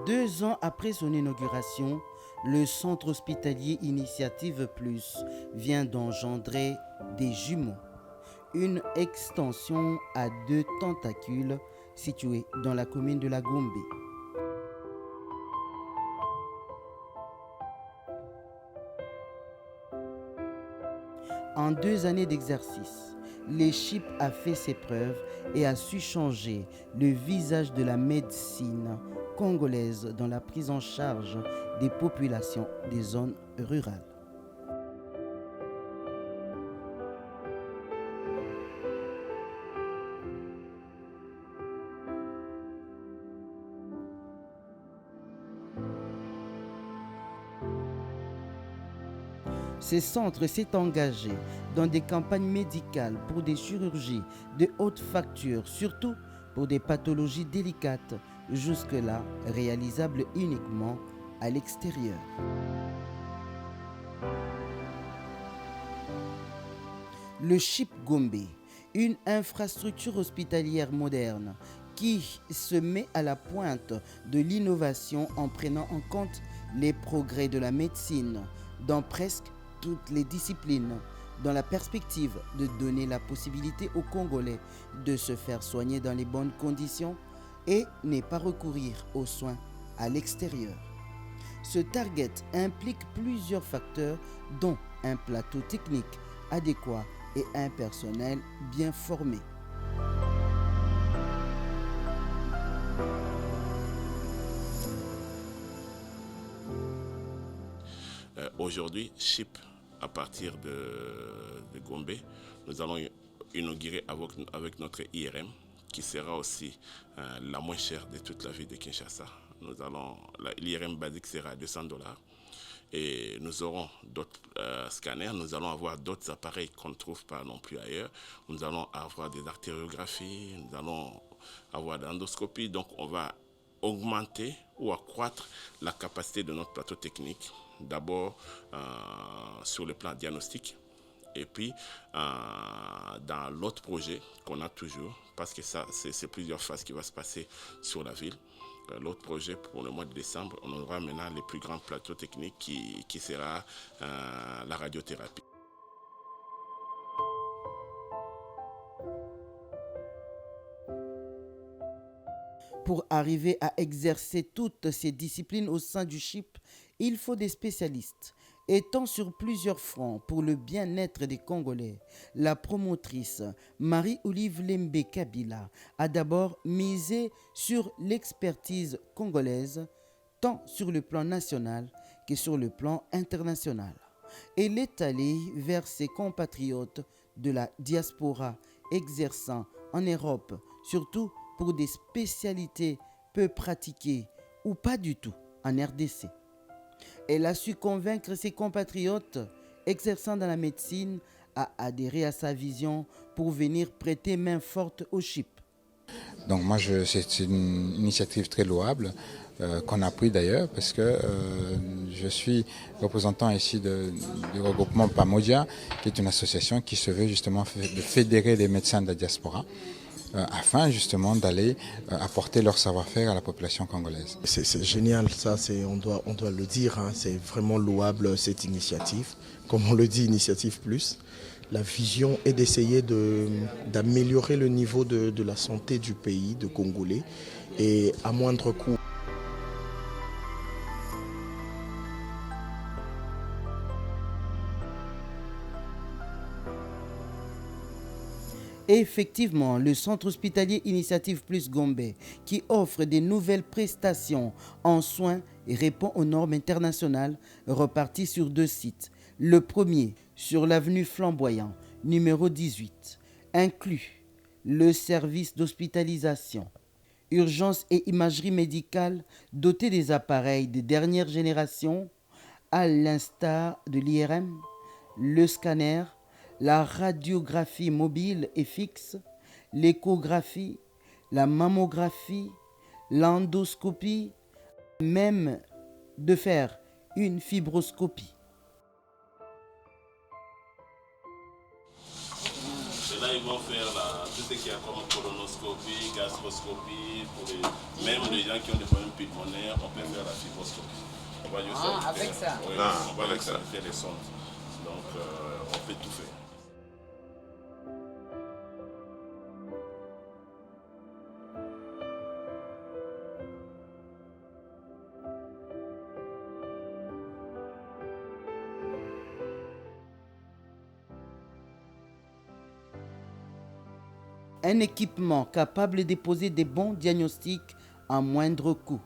2 ans après son inauguration, le centre hospitalier Initiative Plus vient d'engendrer des jumeaux, une extension à 2 tentacules située dans la commune de la Gombe. En 2 années d'exercice, l'ECHIP a fait ses preuves et a su changer le visage de la médecine congolaise dans la prise en charge des populations des zones rurales. Ce centre s'est engagé dans des campagnes médicales pour des chirurgies de haute facture, surtout pour des pathologies délicates, jusque-là réalisables uniquement à l'extérieur. Le CHIP Gombe, une infrastructure hospitalière moderne qui se met à la pointe de l'innovation en prenant en compte les progrès de la médecine dans presque toutes les disciplines, dans la perspective de donner la possibilité aux Congolais de se faire soigner dans les bonnes conditions et ne pas recourir aux soins à l'extérieur. Ce target implique plusieurs facteurs dont un plateau technique adéquat et un personnel bien formé. Aujourd'hui, CHIP, à partir de Gombe, nous allons inaugurer avec notre IRM, qui sera aussi la moins chère de toute la ville de Kinshasa. L'IRM basique sera à $200 et nous aurons d'autres scanners, nous allons avoir d'autres appareils qu'on ne trouve pas non plus ailleurs. Nous allons avoir des artériographies, nous allons avoir des endoscopies, donc on va augmenter ou accroître la capacité de notre plateau technique, d'abord sur le plan diagnostic, et puis dans l'autre projet qu'on a toujours, parce que ça c'est plusieurs phases qui vont se passer sur la ville. L'autre projet pour le mois de décembre, on aura maintenant les plus grands plateaux techniques qui sera la radiothérapie. Pour arriver à exercer toutes ces disciplines au sein du CHIP, il faut des spécialistes. Étant sur plusieurs fronts pour le bien-être des Congolais, la promotrice Marie-Olive Lembe Kabila a d'abord misé sur l'expertise congolaise, tant sur le plan national que sur le plan international. Elle est allée vers ses compatriotes de la diaspora exerçant en Europe, surtout pour des spécialités peu pratiquées ou pas du tout en RDC. Elle a su convaincre ses compatriotes exerçant dans la médecine à adhérer à sa vision pour venir prêter main forte au CHIP. Donc moi, c'est une initiative très louable qu'on a pris d'ailleurs parce que je suis représentant ici du regroupement PAMODIA, qui est une association qui se veut justement de fédérer les médecins de la diaspora afin justement d'aller apporter leur savoir-faire à la population congolaise. C'est génial, ça, on doit le dire, hein, c'est vraiment louable cette initiative, comme on le dit, Initiative Plus. La vision est d'essayer d'améliorer le niveau de la santé du pays, de Congolais, et à moindre coût. Effectivement, le centre hospitalier Initiative Plus Gombe, qui offre des nouvelles prestations en soins et répond aux normes internationales, reparti sur 2 sites. Le premier, sur l'avenue Flamboyant, numéro 18, inclut le service d'hospitalisation, urgence et imagerie médicale doté des appareils de dernière génération, à l'instar de l'IRM, le scanner, la radiographie mobile et fixe, l'échographie, la mammographie, l'endoscopie, même de faire une fibroscopie. Cela Là, ils vont faire tout ce qu'il y a comme colonoscopie, gastroscopie, même les gens qui ont des problèmes pulmonaires, on peut faire la fibroscopie. On va juste avec ça. Oui, on va avec ça faire les sondes. Donc, on peut tout faire. Un équipement capable de poser des bons diagnostics à moindre coût.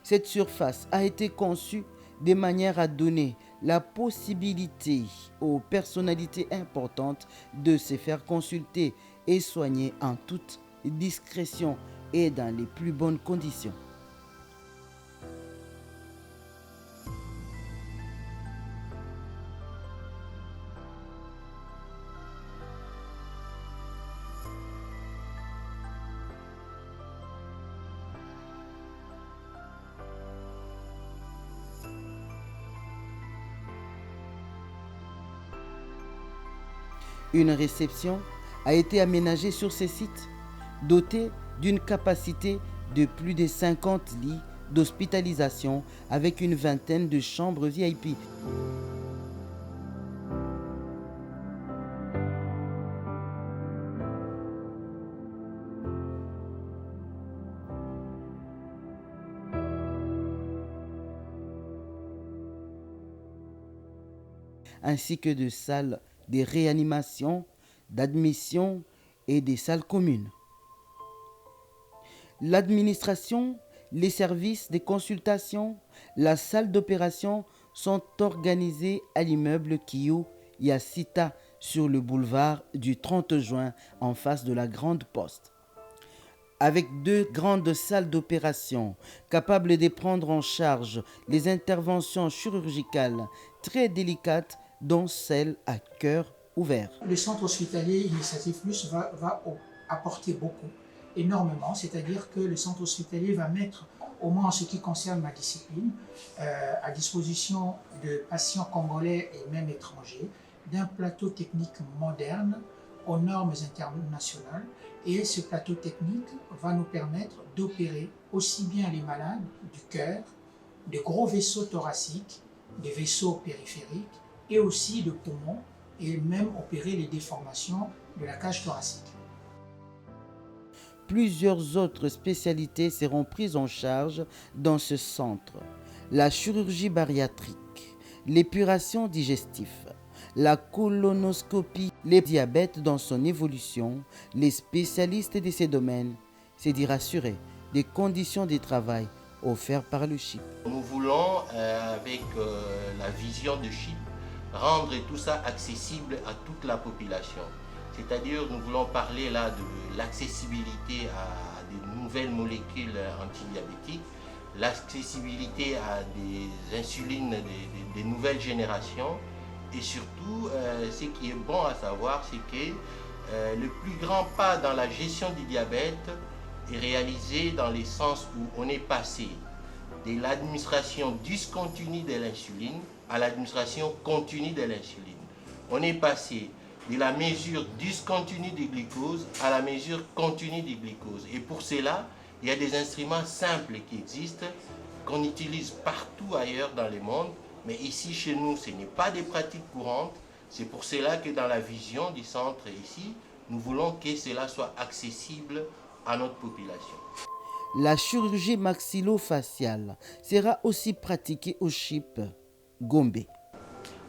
Cette surface a été conçue de manière à donner la possibilité aux personnalités importantes de se faire consulter et soigner en toute discrétion et dans les plus bonnes conditions. Une réception a été aménagée sur ces sites, dotée d'une capacité de plus de 50 lits d'hospitalisation avec une vingtaine de chambres VIP. Ainsi que de salles de réanimation, d'admission et des salles communes. L'administration, les services de consultation, la salle d'opération sont organisés à l'immeuble Kiyo Yacita sur le boulevard du 30 juin en face de la Grande Poste. Avec 2 grandes salles d'opération capables de prendre en charge les interventions chirurgicales très délicates dont celle à cœur ouvert. Le centre hospitalier Initiative Plus va apporter beaucoup, énormément, c'est-à-dire que le centre hospitalier va mettre, au moins en ce qui concerne ma discipline, à disposition de patients congolais et même étrangers, d'un plateau technique moderne aux normes internationales. Et ce plateau technique va nous permettre d'opérer aussi bien les malades du cœur, de gros vaisseaux thoraciques, des vaisseaux périphériques, et aussi de poumons, et même opérer les déformations de la cage thoracique. Plusieurs autres spécialités seront prises en charge dans ce centre. La chirurgie bariatrique, l'épuration digestive, la colonoscopie, le diabète dans son évolution. Les spécialistes de ces domaines s'est dit rassurés des conditions de travail offertes par le CHIP. Nous voulons, avec la vision de CHIP, rendre tout ça accessible à toute la population. C'est-à-dire, nous voulons parler là de l'accessibilité à des nouvelles molécules antidiabétiques, l'accessibilité à des insulines des nouvelles générations, et surtout, ce qui est bon à savoir, c'est que le plus grand pas dans la gestion du diabète est réalisé dans le sens où on est passé de l'administration discontinue de l'insuline à l'administration continue de l'insuline. On est passé de la mesure discontinue du glucose à la mesure continue du glucose. Et pour cela, il y a des instruments simples qui existent, qu'on utilise partout ailleurs dans le monde, mais ici chez nous, ce n'est pas des pratiques courantes. C'est pour cela que dans la vision du centre ici, nous voulons que cela soit accessible à notre population. La chirurgie maxillofaciale sera aussi pratiquée au CHIP Gombe.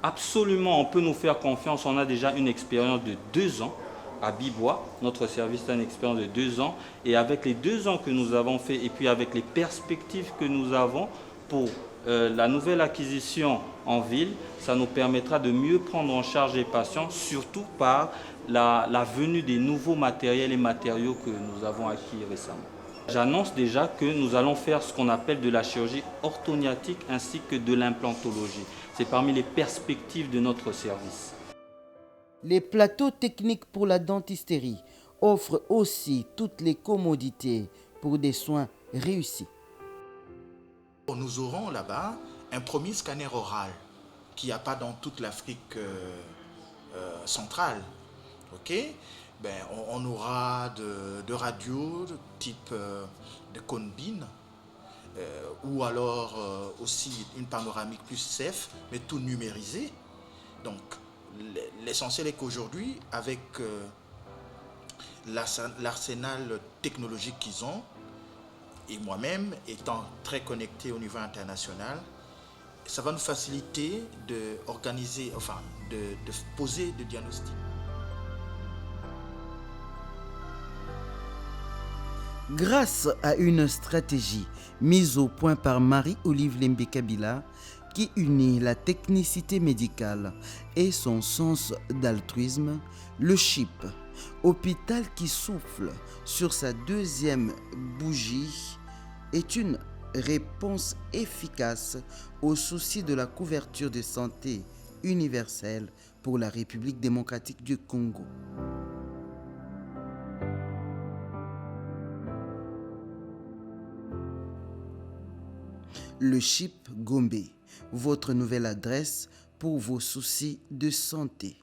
Absolument, on peut nous faire confiance. On a déjà une expérience de 2 ans à Bibois. Notre service a une expérience de 2 ans. Et avec les 2 ans que nous avons fait et puis avec les perspectives que nous avons pour la nouvelle acquisition en ville, ça nous permettra de mieux prendre en charge les patients, surtout par la venue des nouveaux matériels et matériaux que nous avons acquis récemment. J'annonce déjà que nous allons faire ce qu'on appelle de la chirurgie orthognathique ainsi que de l'implantologie. C'est parmi les perspectives de notre service. Les plateaux techniques pour la dentisterie offrent aussi toutes les commodités pour des soins réussis. Nous aurons là-bas un premier scanner oral qu'il n'y a pas dans toute l'Afrique centrale. Okay? on aura de radios de type de Conbin, ou alors aussi une panoramique plus safe, mais tout numérisé. Donc l'essentiel est qu'aujourd'hui, avec l'arsenal technologique qu'ils ont, et moi-même étant très connecté au niveau international, ça va nous faciliter de poser des diagnostics. Grâce à une stratégie mise au point par Marie-Olive Lembe-Kabila qui unit la technicité médicale et son sens d'altruisme, le CHIP, hôpital qui souffle sur sa deuxième bougie, est une réponse efficace au souci de la couverture de santé universelle pour la République démocratique du Congo. Le CHIP Gombe, votre nouvelle adresse pour vos soucis de santé.